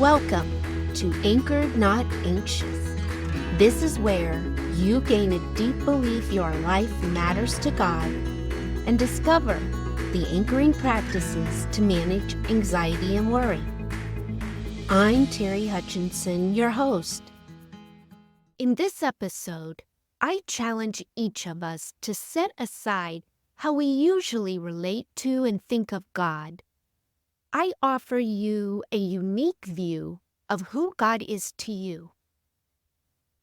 Welcome to Anchored Not Anxious. This is where you gain a deep belief your life matters to God and discover the anchoring practices to manage anxiety and worry. I'm Terry Hutchinson, your host. In this episode, I challenge each of us to set aside how we usually relate to and think of God. I offer you a unique view of who God is to you.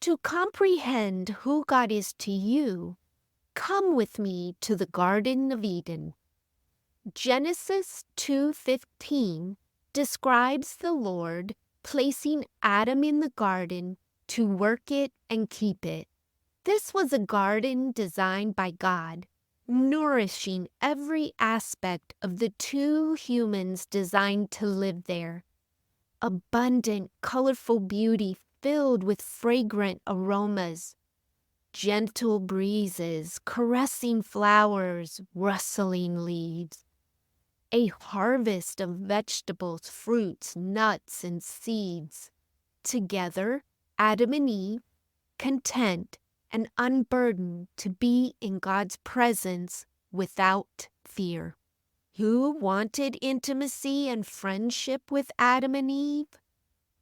To comprehend who God is to you, come with me to the Garden of Eden. Genesis 2:15 describes the Lord placing Adam in the garden to work it and keep it. This was a garden designed by God, nourishing every aspect of the two humans designed to live there. Abundant, colorful beauty filled with fragrant aromas, gentle breezes, caressing flowers, rustling leaves. A harvest of vegetables, fruits, nuts, and seeds. Together, Adam and Eve, content and unburdened to be in God's presence without fear. Who wanted intimacy and friendship with Adam and Eve?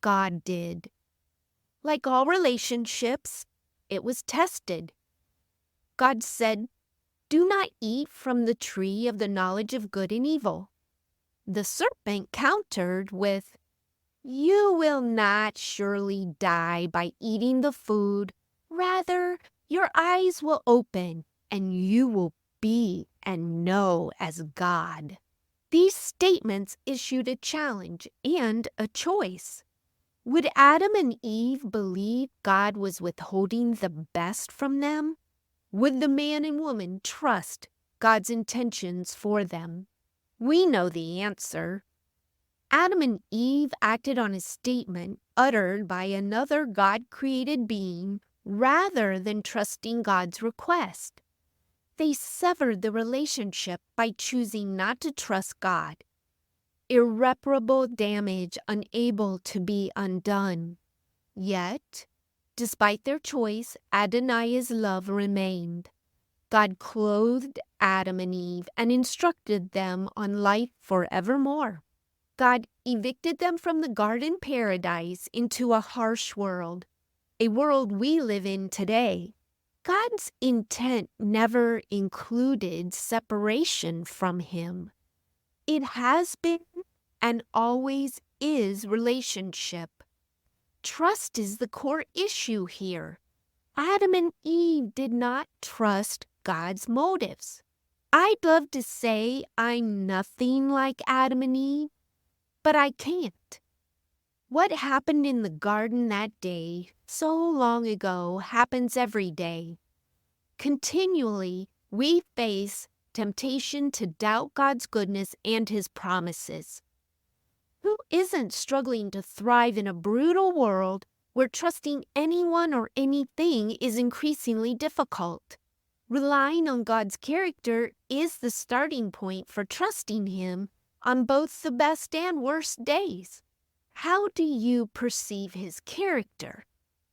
God did. Like all relationships, it was tested. God said, "Do not eat from the tree of the knowledge of good and evil." The serpent countered with, "You will not surely die by eating the food. Rather, your eyes will open, and you will be and know as God." These statements issued a challenge and a choice. Would Adam and Eve believe God was withholding the best from them? Would the man and woman trust God's intentions for them? We know the answer. Adam and Eve acted on a statement uttered by another God-created being rather than trusting God's request. They severed the relationship by choosing not to trust God. Irreparable damage unable to be undone. Yet, despite their choice, Adonai's love remained. God clothed Adam and Eve and instructed them on life forevermore. God evicted them from the garden paradise into a harsh world, a world we live in today. God's intent never included separation from Him. It has been and always is relationship. Trust is the core issue here. Adam and Eve did not trust God's motives. I'd love to say I'm nothing like Adam and Eve, but I can't. What happened in the garden that day, so long ago, happens every day. Continually, we face temptation to doubt God's goodness and His promises. Who isn't struggling to thrive in a brutal world where trusting anyone or anything is increasingly difficult? Relying on God's character is the starting point for trusting Him on both the best and worst days. How do you perceive His character?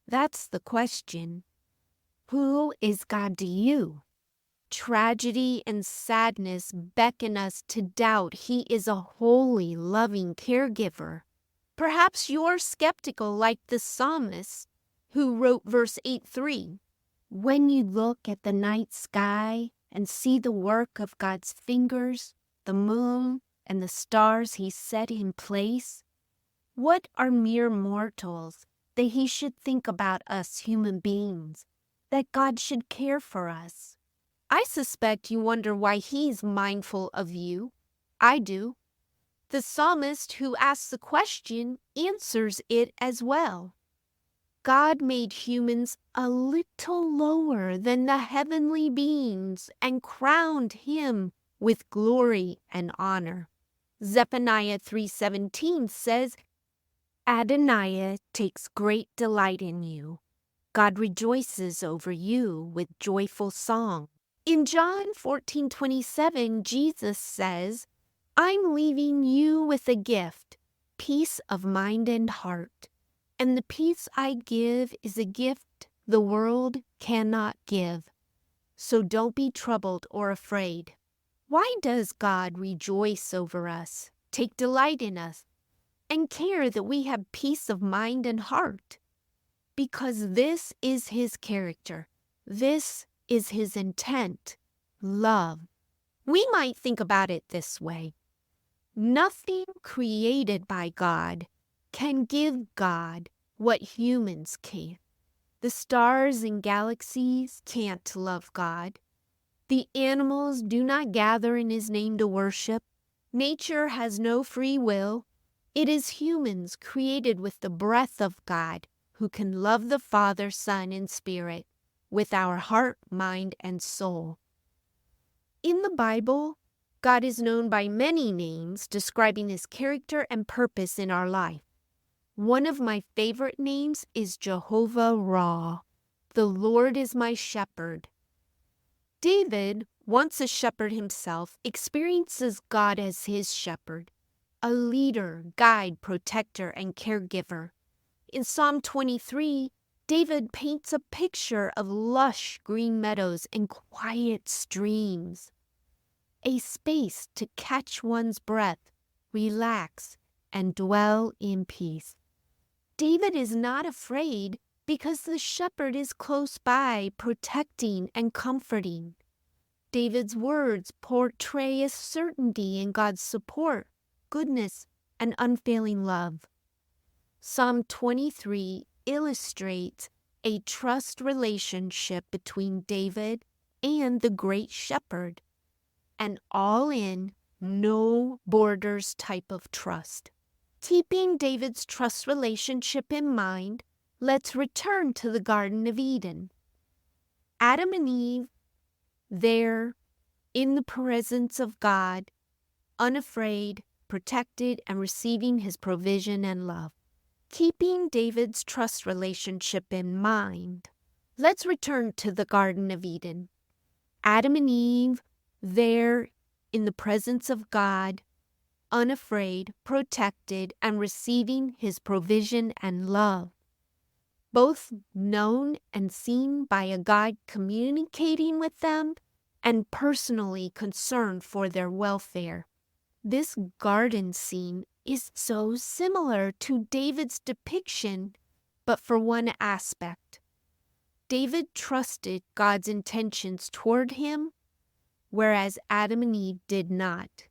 That's the question. Who is God to you? Tragedy and sadness beckon us to doubt He is a holy, loving caregiver. Perhaps you're skeptical like the psalmist who wrote verse 8:3. When you look at the night sky and see the work of God's fingers, the moon and the stars He set in place, what are mere mortals that He should think about us human beings, that God should care for us? I suspect you wonder why He's mindful of you. I do. The psalmist who asks the question answers it as well. God made humans a little lower than the heavenly beings and crowned Him with glory and honor. Zephaniah 3:17 says, Adonai takes great delight in you. God rejoices over you with joyful song. In John 14:27, Jesus says, I'm leaving you with a gift, peace of mind and heart. And the peace I give is a gift the world cannot give. So don't be troubled or afraid. Why does God rejoice over us, take delight in us, and care that we have peace of mind and heart? Because this is His character. This is His intent, love. We might think about it this way. Nothing created by God can give God what humans can. The stars and galaxies can't love God. The animals do not gather in His name to worship. Nature has no free will. It is humans created with the breath of God who can love the Father, Son, and Spirit with our heart, mind, and soul. In the Bible, God is known by many names describing His character and purpose in our life. One of my favorite names is Jehovah Ra. The Lord is my shepherd. David, once a shepherd himself, experiences God as his shepherd, a leader, guide, protector, and caregiver. In Psalm 23, David paints a picture of lush green meadows and quiet streams, a space to catch one's breath, relax, and dwell in peace. David is not afraid because the shepherd is close by, protecting and comforting. David's words portray a certainty in God's support, goodness, and unfailing love. Psalm 23 illustrates a trust relationship between David and the great shepherd, an all-in, no borders type of trust. Keeping David's trust relationship in mind, let's return to the Garden of Eden. Adam and Eve, there in the presence of God, unafraid, protected, and receiving His provision and love. Keeping David's trust relationship in mind, let's return to the Garden of Eden. Adam and Eve, there in the presence of God, unafraid, protected, and receiving His provision and love. Both known and seen by a God communicating with them and personally concerned for their welfare. This garden scene is so similar to David's depiction, but for one aspect. David trusted God's intentions toward him, whereas Adam and Eve did not.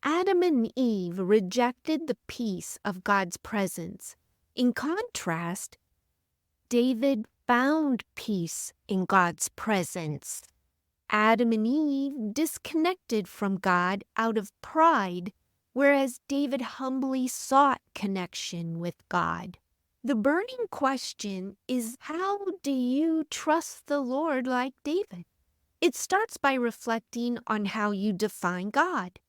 Adam and Eve rejected the peace of God's presence. In contrast, David found peace in God's presence. Adam and Eve disconnected from God out of pride, whereas David humbly sought connection with God. The burning question is, how do you trust the Lord like David? It starts by reflecting on how you define God.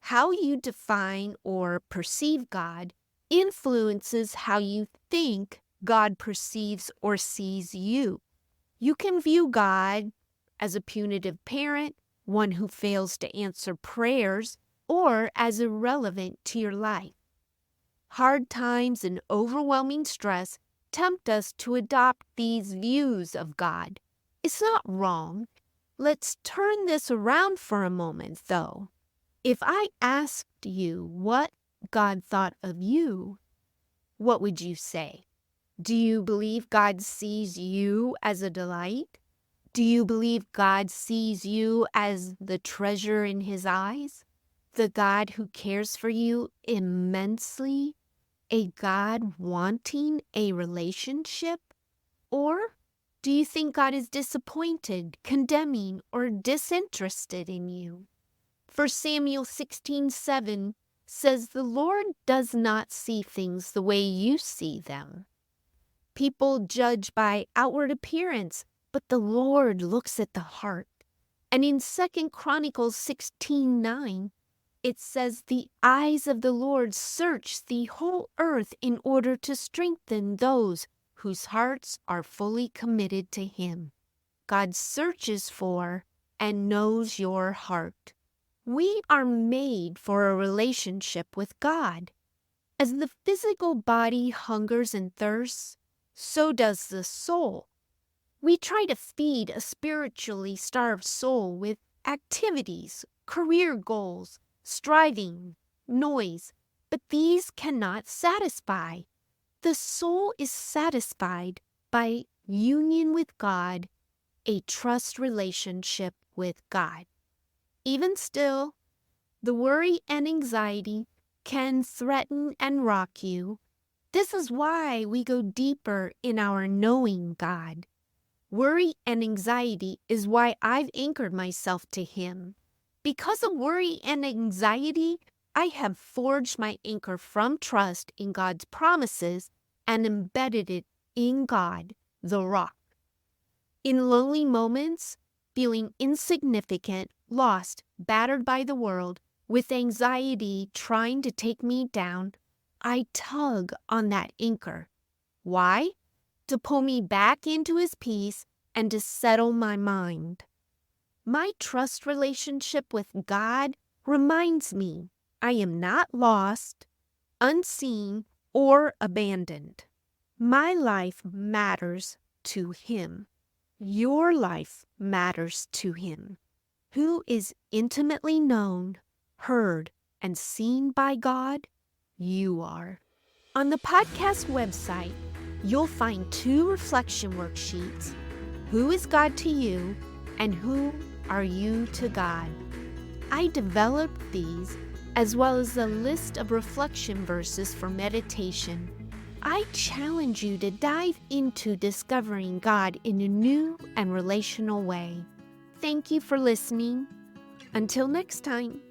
How you define or perceive God influences how you think God perceives or sees you. You can view God as a punitive parent, one who fails to answer prayers, or as irrelevant to your life. Hard times and overwhelming stress tempt us to adopt these views of God. It's not wrong. Let's turn this around for a moment, though. If I asked you what God thought of you, what would you say? Do you believe God sees you as a delight? Do you believe God sees you as the treasure in His eyes? The God who cares for you immensely? A God wanting a relationship? Or do you think God is disappointed, condemning, or disinterested in you? 1 Samuel 16:7 says the Lord does not see things the way you see them. People judge by outward appearance, but the Lord looks at the heart. And in 2 Chronicles 16:9, it says the eyes of the Lord search the whole earth in order to strengthen those whose hearts are fully committed to Him. God searches for and knows your heart. We are made for a relationship with God. As the physical body hungers and thirsts, so does the soul. We try to feed a spiritually starved soul with activities, career goals, striving, noise, but these cannot satisfy. The soul is satisfied by union with God, a trust relationship with God. Even still, the worry and anxiety can threaten and rock you. This is why we go deeper in our knowing God. Worry and anxiety is why I've anchored myself to Him. Because of worry and anxiety, I have forged my anchor from trust in God's promises and embedded it in God, the rock. In lonely moments, feeling insignificant, lost, battered by the world, with anxiety trying to take me down, I tug on that anchor. Why? To pull me back into His peace and to settle my mind. My trust relationship with God reminds me I am not lost, unseen, or abandoned. My life matters to Him. Your life matters to Him, who is intimately known, heard, and seen by God. You are. On the podcast website, you'll find 2 reflection worksheets. Who is God to you, and who are you to God? I developed these as well as a list of reflection verses for meditation. I challenge you to dive into discovering God in a new and relational way. Thank you for listening. Until next time.